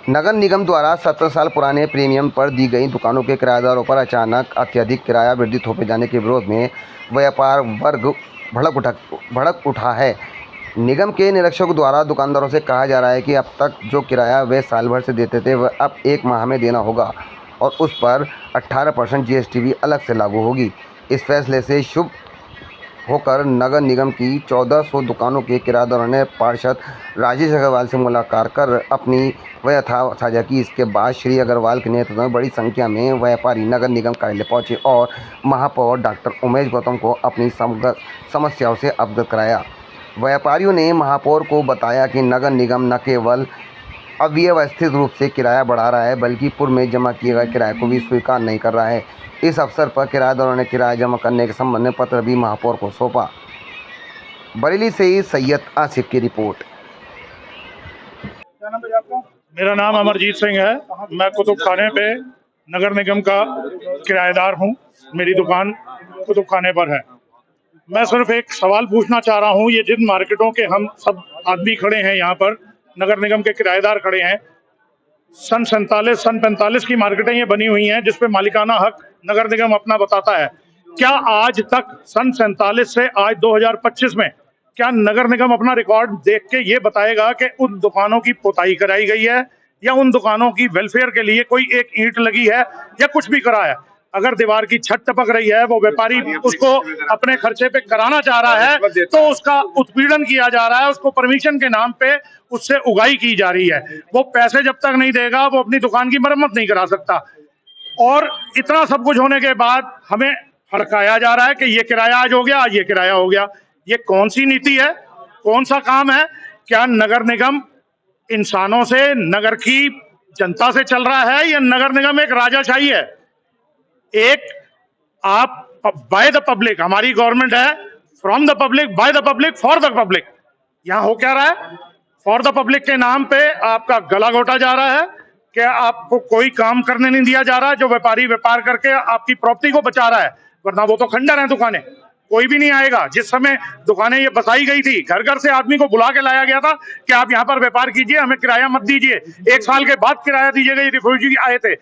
नगर निगम द्वारा 17 साल पुराने प्रीमियम पर दी गई दुकानों के किराएदारों पर अचानक अत्यधिक किराया वृद्धि थोपे जाने के विरोध में व्यापार वर्ग भड़क उठा है। निगम के निरीक्षकों द्वारा दुकानदारों से कहा जा रहा है कि अब तक जो किराया वे साल भर से देते थे वह अब 1 माह में देना होगा और उस पर 18% GST भी अलग से लागू होगी। इस फैसले से शुभ होकर नगर निगम की 1400 दुकानों के किराएदारों ने पार्षद राजेश अग्रवाल से मुलाकात कर अपनी व्यथा साझा की। इसके बाद श्री अग्रवाल के नेतृत्व में बड़ी संख्या में व्यापारी नगर निगम कार्यालय पहुंचे और महापौर डॉक्टर उमेश गौतम को अपनी समस्याओं से अवगत कराया। व्यापारियों ने महापौर को बताया कि नगर निगम न केवल अव्यवस्थित रूप से किराया बढ़ा रहा है बल्कि पूर्व में जमा किए गए किराए को भी स्वीकार नहीं कर रहा है। इस अवसर पर किराएदारों ने किराया जमा करने के संबंध में पत्र भी महापौर को सौंपा। बरेली से सैयद आसिफ की रिपोर्ट। क्या नाम है आपका? मेरा नाम अमरजीत सिंह है। मैं कुतुब खाने पे नगर निगम का किराएदार हूँ। मेरी दुकान कुतुब खाने पर है। मैं सिर्फ एक सवाल पूछना चाह रहा हूँ। ये जिन मार्केटों के हम सब आदमी खड़े हैं, यहाँ पर नगर निगम के किराएदार खड़े हैं, सन 45 की मार्केटें ये बनी हुई हैं जिसपे मालिकाना हक नगर निगम अपना बताता है। क्या आज तक सन 47 से आज 2025 में क्या नगर निगम अपना रिकॉर्ड देख के ये बताएगा कि उन दुकानों की पोताई कराई गई है या उन दुकानों की वेलफेयर के लिए कोई एक ईंट लगी है या कुछ भी करा है? अगर दीवार की छत टपक रही है, वो व्यापारी उसको अपने खर्चे पे कराना चाह रहा है तो उसका उत्पीड़न किया जा रहा है, उसको परमिशन के नाम पे उससे उगाई की जा रही है। वो पैसे जब तक नहीं देगा वो अपनी दुकान की मरम्मत नहीं करा सकता। और इतना सब कुछ होने के बाद हमें फड़काया जा रहा है कि ये किराया आज हो गया, आज ये किराया हो गया। ये कौन सी नीति है? कौन सा काम है? क्या नगर निगम इंसानों से, नगर की जनता से चल रहा है या नगर निगम एक राजाशाही है? एक आप बाय द पब्लिक, हमारी गवर्नमेंट है from the public, by the public, for the public. यहाँ हो क्या रहा है? फॉर द पब्लिक के नाम पे आपका गला घोटा जा रहा है कि आपको कोई काम करने नहीं दिया जा रहा है। जो व्यापारी व्यापार करके आपकी प्रॉपर्टी को बचा रहा है, वरना वो तो खंडर है दुकानें, कोई भी नहीं आएगा। जिस समय दुकानें ये बसाई गई थी, घर घर से आदमी को बुला के लाया गया था कि आप यहाँ पर व्यापार कीजिए, हमें किराया मत दीजिए, 1 साल के बाद किराया दीजिएगा। ये रिफ्यूजी आए थे।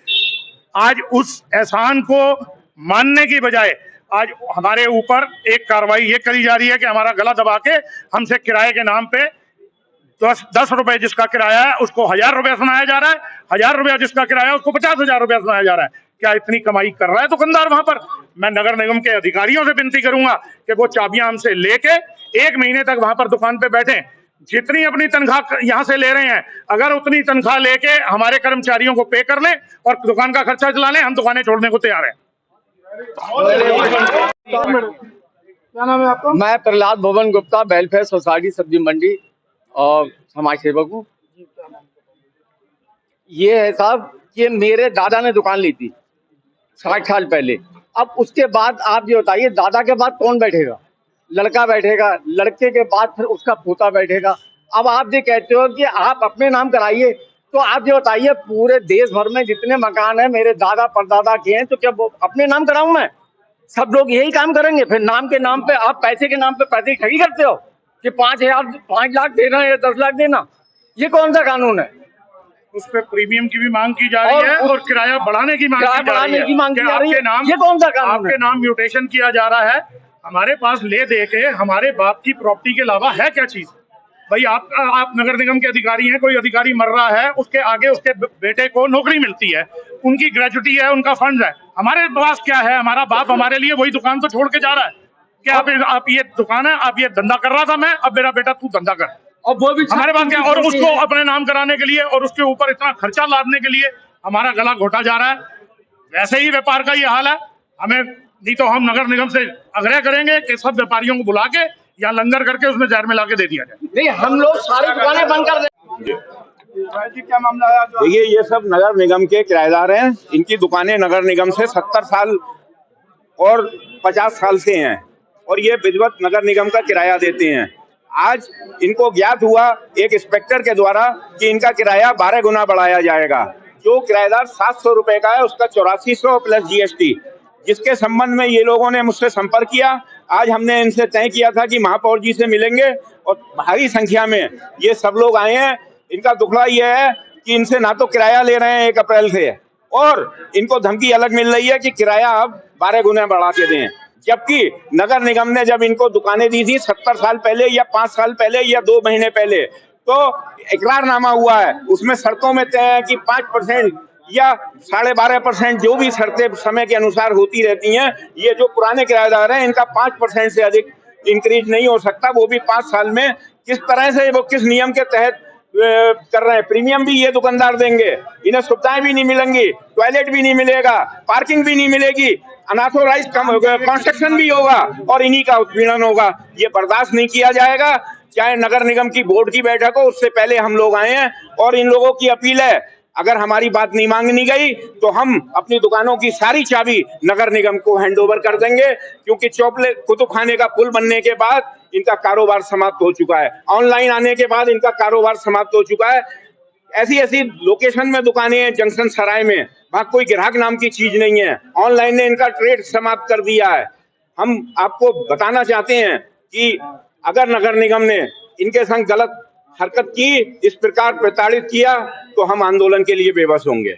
आज उस एहसान को मानने की बजाय आज हमारे ऊपर एक कार्रवाई ये करी जा रही है कि हमारा गला दबा के हमसे किराए के नाम पे 10 रुपए जिसका किराया है उसको 1000 रुपया सुनाया जा रहा है, 1000 रुपया जिसका किराया है उसको 50,000 रुपया सुनाया जा रहा है। क्या इतनी कमाई कर रहा है दुकानदार वहां पर? मैं नगर निगम के अधिकारियों से विनती करूंगा कि वो चाबियां हमसे लेके 1 महीने तक वहां पर दुकान पे बैठे। जितनी अपनी तनख्वाह यहाँ से ले रहे हैं, अगर उतनी तनख्वाह लेके हमारे कर्मचारियों को पे कर लें और दुकान का खर्चा चला लें, हम दुकानें छोड़ने को तैयार हैं। क्या नाम है आपका? मैं प्रहलाद भवन गुप्ता, वेलफेयर सोसाइटी सब्जी मंडी और समाज सेवक हूँ। ये है साहब कि मेरे दादा ने दुकान ली थी 60 साल पहले। अब उसके बाद आप ये बताइए, दादा के बाद कौन बैठेगा? लड़का बैठेगा, लड़के के बाद फिर उसका पोता बैठेगा। अब आप ये कहते हो कि आप अपने नाम कराइए, तो आप ये बताइए पूरे देश भर में जितने मकान है मेरे दादा परदादा के हैं, तो क्या वो अपने नाम कराऊं मैं? सब लोग यही काम करेंगे। फिर नाम के नाम पे आप पैसे के नाम पे पैसे ठगी करते हो कि 5 लाख देना या 10 लाख देना। ये कौन सा कानून है? उस पे प्रीमियम की भी मांग की जा रही है और किराया बढ़ाने की मांग की जा रही है। ये कौन सा कानून है? आपके नाम म्यूटेशन किया जा रहा है। हमारे पास ले दे के हमारे बाप की प्रॉपर्टी के अलावा है क्या चीज? भाई आप नगर निगम के अधिकारी हैं, कोई अधिकारी मर रहा है, उसके आगे उसके बेटे को नौकरी मिलती है, उनकी ग्रेजुटी है, उनका फंड है। हमारे पास क्या है? हमारा बाप हमारे लिए वही दुकान तो छोड़ के जा रहा है। क्या आप ये दुकान है, आप ये धंधा कर रहा था मैं, अब मेरा बेटा तू धंधा कर, और वो भी हमारे पास क्या? और उसको अपने नाम कराने के लिए और उसके ऊपर इतना खर्चा लादने के लिए हमारा गला घोटा जा रहा है। वैसे ही व्यापार का ये हाल है। हमें नहीं तो हम नगर निगम से आग्रह करेंगे कि सब व्यापारियों को बुला के या लंगर करके उसमें जहर मिला के दे दिया जाए। नहीं, हम लोग सारी दुकानें बंद कर दें। क्या मामला है? देखिए, ये सब नगर निगम के किराएदार हैं। इनकी दुकानें नगर निगम से 70 साल और 50 साल से हैं और ये विधिवत नगर निगम का किराया देते हैं। आज इनको ज्ञात हुआ एक इंस्पेक्टर के द्वारा कि इनका किराया 12 गुना बढ़ाया जाएगा। जो किराएदार 700 रुपए का है उसका 8400 प्लस GST, जिसके संबंध में ये लोगों ने मुझसे संपर्क किया। आज हमने इनसे तय किया था कि महापौर जी से मिलेंगे और भारी संख्या में ये सब लोग आए हैं। इनका दुखड़ा ये है कि इनसे ना तो किराया ले रहे हैं 1 अप्रैल से, और इनको धमकी अलग मिल रही है कि किराया अब 12 गुना बढ़ा के दें। जबकि नगर निगम ने जब इनको दुकानें दी थी 70 साल पहले या 5 साल पहले या 2 महीने पहले, तो इकरारनामा हुआ है, उसमें शर्तों में तय है कि 5% या 12.5% जो भी शर्तें समय के अनुसार होती रहती हैं, ये जो पुराने किराएदार हैं इनका 5% से अधिक इंक्रीज नहीं हो सकता, वो भी 5 साल में। किस तरह से वो किस नियम के तहत कर रहे हैं? प्रीमियम भी ये दुकानदार देंगे, इन्हें सुविधाएं भी नहीं मिलेंगी, टॉयलेट भी नहीं मिलेगा, पार्किंग भी नहीं मिलेगी, अनऑथोराइज्ड कंस्ट्रक्शन भी होगा और इन्हीं का उत्पीड़न होगा। ये बर्दाश्त नहीं किया जाएगा। चाहे नगर निगम की बोर्ड की बैठक हो, उससे पहले हम लोग आए हैं और इन लोगों की अपील है, अगर हमारी बात नहीं मांगनी गई तो हम अपनी दुकानों की सारी चाबी नगर निगम को हैंडओवर कर देंगे, क्योंकि चौपले कुतुब खाने का पुल बनने के बाद इनका कारोबार समाप्त हो चुका है, ऑनलाइन आने के बाद इनका कारोबार समाप्त हो चुका है। ऐसी ऐसी लोकेशन में दुकानें हैं, जंक्शन सराय में, वहां कोई ग्राहक नाम की चीज नहीं है, ऑनलाइन ने इनका ट्रेड समाप्त कर दिया है। हम आपको बताना चाहते हैं कि अगर नगर निगम ने इनके संग गलत हरकत की, इस प्रकार प्रताड़ित किया, तो हम आंदोलन के लिए बेबस होंगे।